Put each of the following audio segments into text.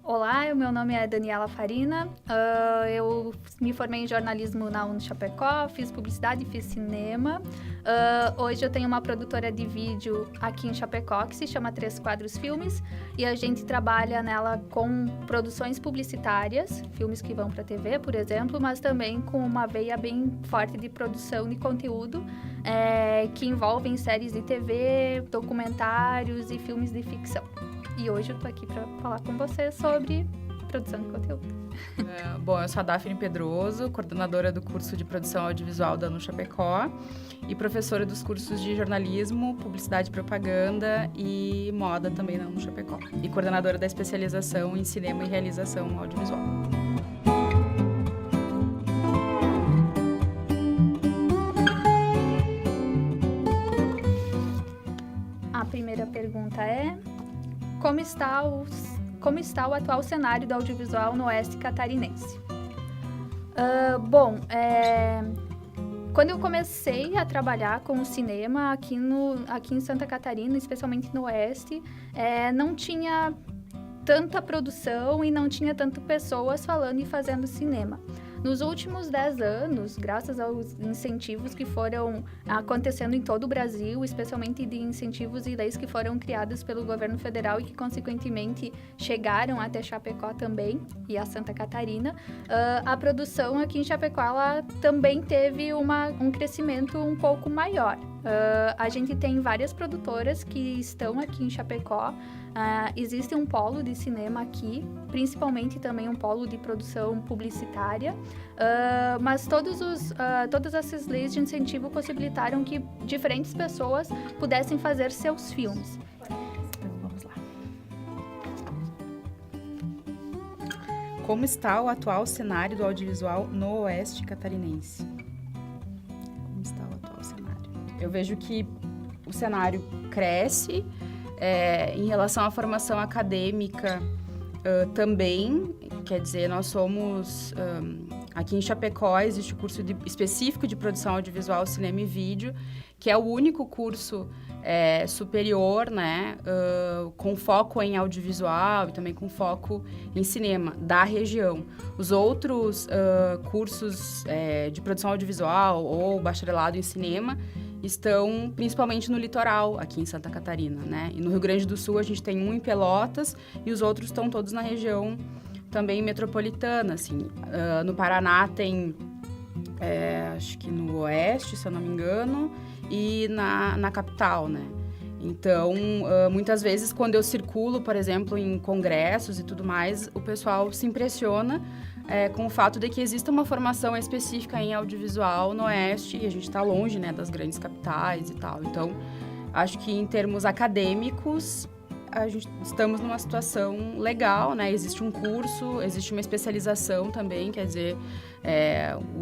Olá, o meu nome é Daniela Farina, eu me formei em jornalismo na UniChapecó, fiz publicidade e fiz cinema. Hoje eu tenho uma produtora de vídeo aqui em Chapecó que se chama Três Quadros Filmes e a gente trabalha nela com produções publicitárias, filmes que vão para a TV, por exemplo, mas também com uma veia bem forte de produção de conteúdo que envolvem séries de TV, documentários e filmes de ficção. E hoje eu tô aqui para falar com você sobre produção de conteúdo. Bom, eu sou a Daphne Pedroso, coordenadora do curso de produção audiovisual da UniChapecó e professora dos cursos de jornalismo, publicidade e propaganda e moda também na UniChapecó. E coordenadora da especialização em cinema e realização audiovisual. A primeira pergunta é: Como está o atual cenário do audiovisual no Oeste Catarinense? Quando eu comecei a trabalhar com o cinema aqui em Santa Catarina, especialmente no Oeste, não tinha tanta produção e não tinha tantas pessoas falando e fazendo cinema. Nos últimos 10 anos, graças aos incentivos que foram acontecendo em todo o Brasil, especialmente de incentivos e leis que foram criadas pelo governo federal e que, consequentemente, chegaram até Chapecó também e a Santa Catarina, a produção aqui em Chapecó ela também teve um crescimento um pouco maior. A gente tem várias produtoras que estão aqui em Chapecó. Existe um polo de cinema aqui, principalmente também um polo de produção publicitária, mas todas essas leis de incentivo possibilitaram que diferentes pessoas pudessem fazer seus filmes. Então, vamos lá. Como está o atual cenário do audiovisual no Oeste Catarinense? Como está o atual cenário? Eu vejo que o cenário cresce. Em relação à formação acadêmica, também, quer dizer, nós somos, aqui em Chapecó existe o curso específico de produção audiovisual, cinema e vídeo, que é o único curso superior, né, com foco em audiovisual e também com foco em cinema, da região. Os outros cursos de produção audiovisual ou bacharelado em cinema estão principalmente no litoral, aqui em Santa Catarina, né? E no Rio Grande do Sul a gente tem um em Pelotas e os outros estão todos na região também metropolitana, assim. No Paraná tem, acho que no Oeste, se eu não me engano, e na capital, né? Então, muitas vezes, quando eu circulo, por exemplo, em congressos e tudo mais, o pessoal se impressiona com o fato de que existe uma formação específica em audiovisual no Oeste e a gente está longe, né, das grandes capitais e tal. Então, acho que em termos acadêmicos, estamos numa situação legal, né? Existe um curso, existe uma especialização também, quer dizer,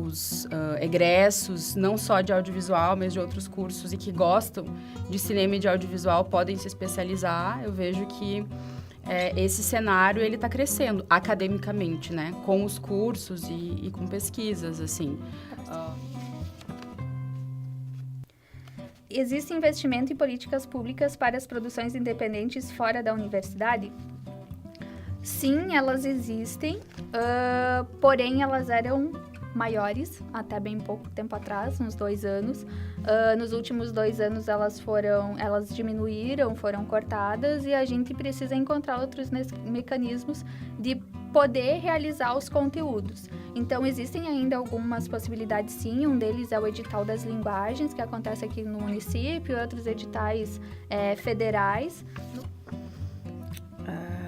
os egressos, não só de audiovisual, mas de outros cursos e que gostam de cinema e de audiovisual podem se especializar. Eu vejo que esse cenário ele está crescendo academicamente, né? Com os cursos e com pesquisas, assim. Existe investimento em políticas públicas para as produções independentes fora da universidade? Sim, elas existem, porém elas eram maiores até bem pouco tempo atrás, uns 2 anos. Nos últimos 2 anos elas diminuíram, foram cortadas e a gente precisa encontrar outros mecanismos de poder realizar os conteúdos. Então, existem ainda algumas possibilidades, sim. Um deles é o edital das linguagens, que acontece aqui no município, outros editais federais.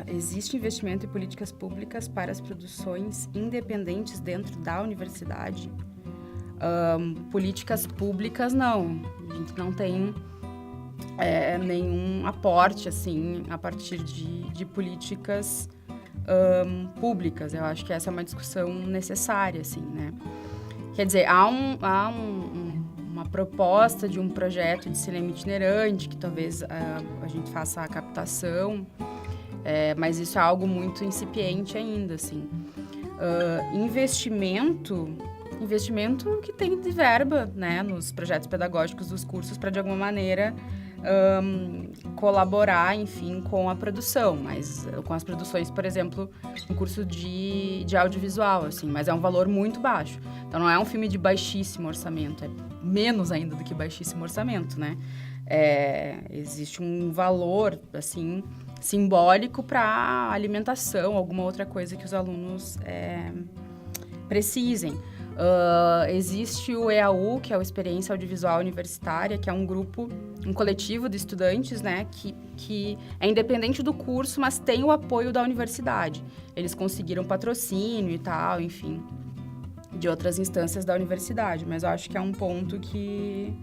Existe investimento em políticas públicas para as produções independentes dentro da universidade? Políticas públicas, não. A gente não tem nenhum aporte, assim, a partir de políticas públicas. Eu acho que essa é uma discussão necessária, assim, né? Quer dizer, há uma proposta de um projeto de cinema itinerante, que talvez a gente faça a captação, mas isso é algo muito incipiente ainda, assim. Investimento que tem de verba, né, nos projetos pedagógicos dos cursos para, de alguma maneira, colaborar, enfim, com a produção, mas com as produções, por exemplo, um curso de audiovisual, assim, mas é um valor muito baixo. Então, não é um filme de baixíssimo orçamento, é menos ainda do que baixíssimo orçamento, né? Existe um valor, assim, simbólico para alimentação, alguma outra coisa que os alunos precisem. Existe o EAU, que é o Experiência Audiovisual Universitária, que é um grupo, um coletivo de estudantes, né, que é independente do curso, mas tem o apoio da universidade. Eles conseguiram patrocínio e tal, enfim, de outras instâncias da universidade, mas eu acho que é um ponto que,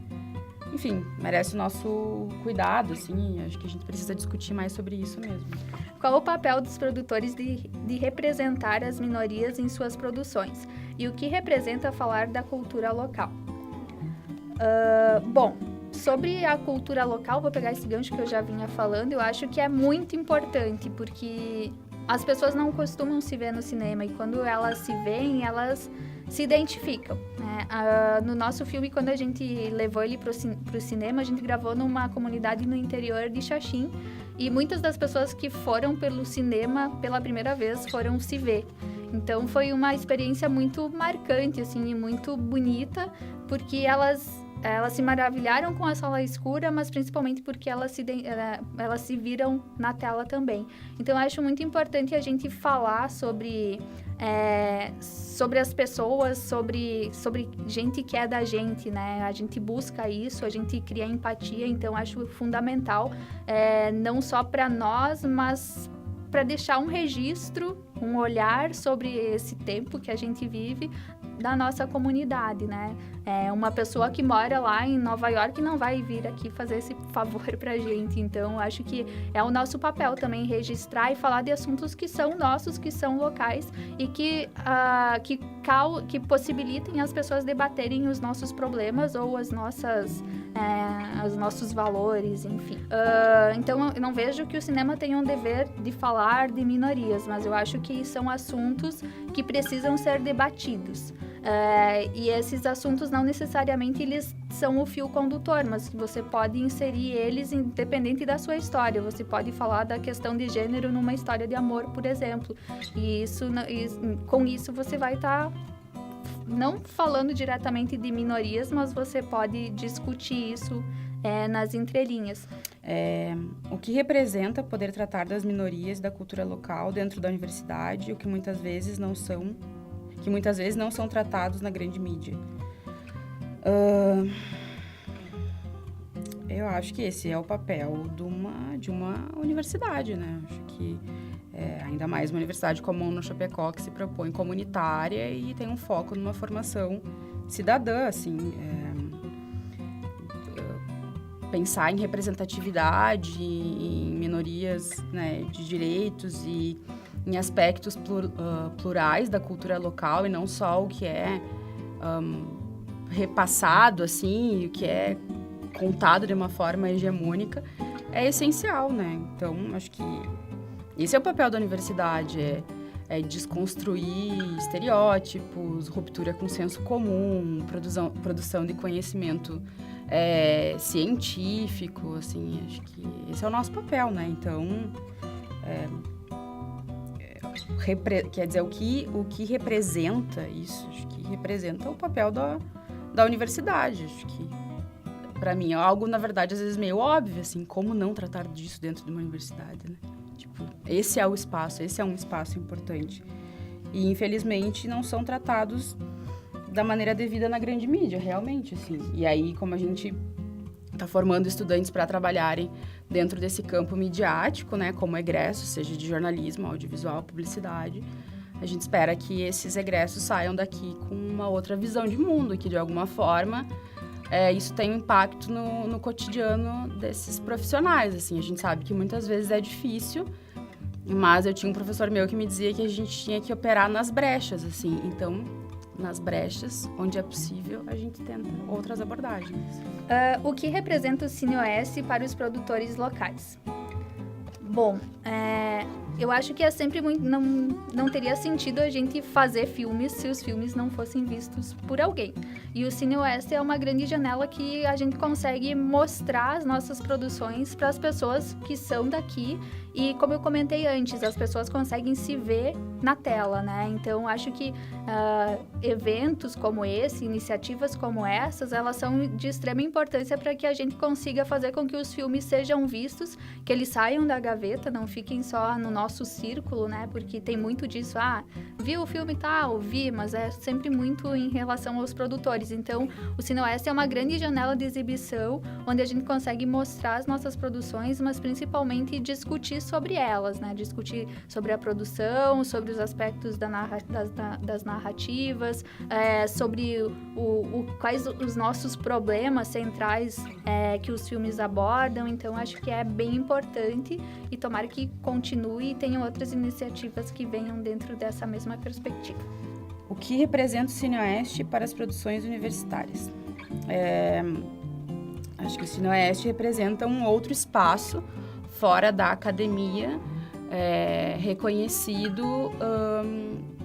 enfim, merece o nosso cuidado, assim, acho que a gente precisa discutir mais sobre isso mesmo. Qual o papel dos produtores de representar as minorias em suas produções? E o que representa falar da cultura local? Bom, sobre a cultura local, vou pegar esse gancho que eu já vinha falando, eu acho que é muito importante, porque as pessoas não costumam se ver no cinema, e quando elas se veem, elas se identificam, né? No nosso filme, quando a gente levou ele para o cinema, a gente gravou numa comunidade no interior de Xaxim, e muitas das pessoas que foram pelo cinema pela primeira vez foram se ver. Então foi uma experiência muito marcante, assim, e muito bonita, porque elas se maravilharam com a sala escura, mas principalmente porque elas se viram na tela também. Então, eu acho muito importante a gente falar sobre as pessoas, sobre gente que é da gente, né? A gente busca isso, a gente cria empatia, então acho fundamental, não só para nós, mas para deixar um registro, um olhar sobre esse tempo que a gente vive da nossa comunidade, né? Uma pessoa que mora lá em Nova York não vai vir aqui fazer esse favor pra gente. Então, acho que é o nosso papel também registrar e falar de assuntos que são nossos, que são locais e que possibilitem as pessoas debaterem os nossos problemas ou os nossos valores, enfim. Então, eu não vejo que o cinema tenha um dever de falar de minorias, mas eu acho que são assuntos que precisam ser debatidos. E esses assuntos não necessariamente eles são o fio condutor, mas você pode inserir eles independente da sua história. Você pode falar da questão de gênero numa história de amor, por exemplo. E com isso você vai estar não falando diretamente de minorias, mas você pode discutir isso nas entrelinhas. O que representa poder tratar das minorias da cultura local dentro da universidade, o que muitas vezes não são tratados na grande mídia. Eu acho que esse é o papel de uma universidade, né? Acho que ainda mais uma universidade como a UNO-Chapecó, que se propõe comunitária e tem um foco numa formação cidadã, assim. Pensar em representatividade, em minorias, né, de direitos e em aspectos plurais da cultura local e não só o que é repassado, assim, o que é contado de uma forma hegemônica, é essencial, né? Então, acho que esse é o papel da universidade, é desconstruir estereótipos, ruptura com senso comum, produção de conhecimento científico, assim, acho que esse é o nosso papel, né? Então, quer dizer, o que representa isso? Acho que representa o papel da universidade. Acho que, para mim, é algo, na verdade, às vezes meio óbvio, assim, como não tratar disso dentro de uma universidade, né? Tipo, esse é um espaço importante. E, infelizmente, não são tratados da maneira devida na grande mídia, realmente, assim. E aí, como a gente está formando estudantes para trabalharem dentro desse campo midiático, né, como egressos, seja de jornalismo, audiovisual, publicidade, a gente espera que esses egressos saiam daqui com uma outra visão de mundo, que de alguma forma isso tem um impacto no cotidiano desses profissionais, assim. A gente sabe que muitas vezes é difícil, mas eu tinha um professor meu que me dizia que a gente tinha que operar nas brechas, assim. Então, nas brechas, onde é possível, a gente tenta outras abordagens. O que representa o CineOS para os produtores locais? Bom, Eu acho que é sempre muito... Não teria sentido a gente fazer filmes se os filmes não fossem vistos por alguém. E o Cine Oeste é uma grande janela que a gente consegue mostrar as nossas produções para as pessoas que são daqui. E, como eu comentei antes, as pessoas conseguem se ver na tela, né? Então, acho que eventos como esse, iniciativas como essas, elas são de extrema importância para que a gente consiga fazer com que os filmes sejam vistos, que eles saiam da gaveta, não fiquem só no nosso círculo, né? Porque tem muito disso, viu o filme tal, vi, mas é sempre muito em relação aos produtores. Então, o Cine Oeste é uma grande janela de exibição, onde a gente consegue mostrar as nossas produções, mas principalmente discutir sobre elas, né? Discutir sobre a produção, sobre os aspectos das narrativas, sobre quais os nossos problemas centrais que os filmes abordam. Então, acho que é bem importante e tomara que continue e tenham outras iniciativas que venham dentro dessa mesma perspectiva. O que representa o Cine Oeste para as produções universitárias? Acho que o Cine Oeste representa um outro espaço fora da academia, reconhecido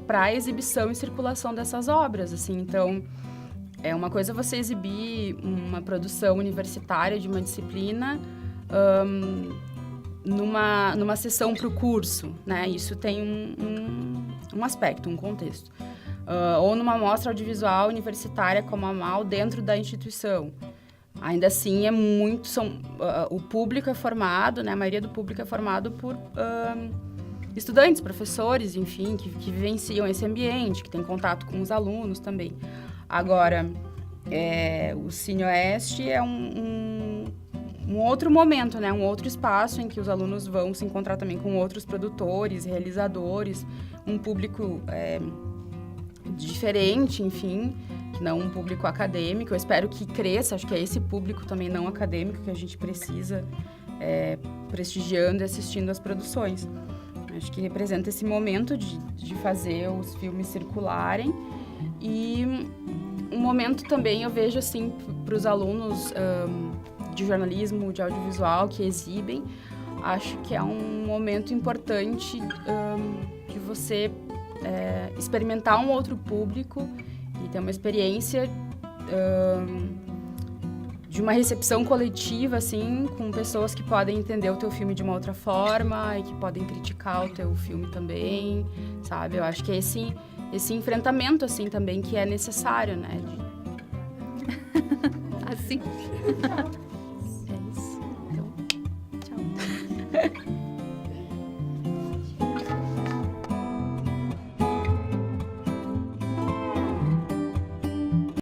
para a exibição e circulação dessas obras, assim. Então, é uma coisa você exibir uma produção universitária de uma disciplina numa sessão para o curso, né? Isso tem um aspecto, um contexto. Ou numa mostra audiovisual universitária como a MAU dentro da instituição. Ainda assim, o público é formado, né? A maioria do público é formado por estudantes, professores, enfim, que vivenciam esse ambiente, que têm contato com os alunos também. Agora, o Cine Oeste é um outro momento, né? Um outro espaço em que os alunos vão se encontrar também com outros produtores, realizadores, um público diferente, enfim, que não um público acadêmico. Eu espero que cresça, acho que é esse público também não acadêmico que a gente precisa prestigiando e assistindo as produções. Acho que representa esse momento de fazer os filmes circularem e um momento também, eu vejo assim, para os alunos de jornalismo, de audiovisual que exibem, acho que é um momento importante de você experimentar um outro público e ter uma experiência de uma recepção coletiva, assim, com pessoas que podem entender o teu filme de uma outra forma e que podem criticar o teu filme também, sabe? Eu acho que é esse enfrentamento, assim, também que é necessário, né? Assim.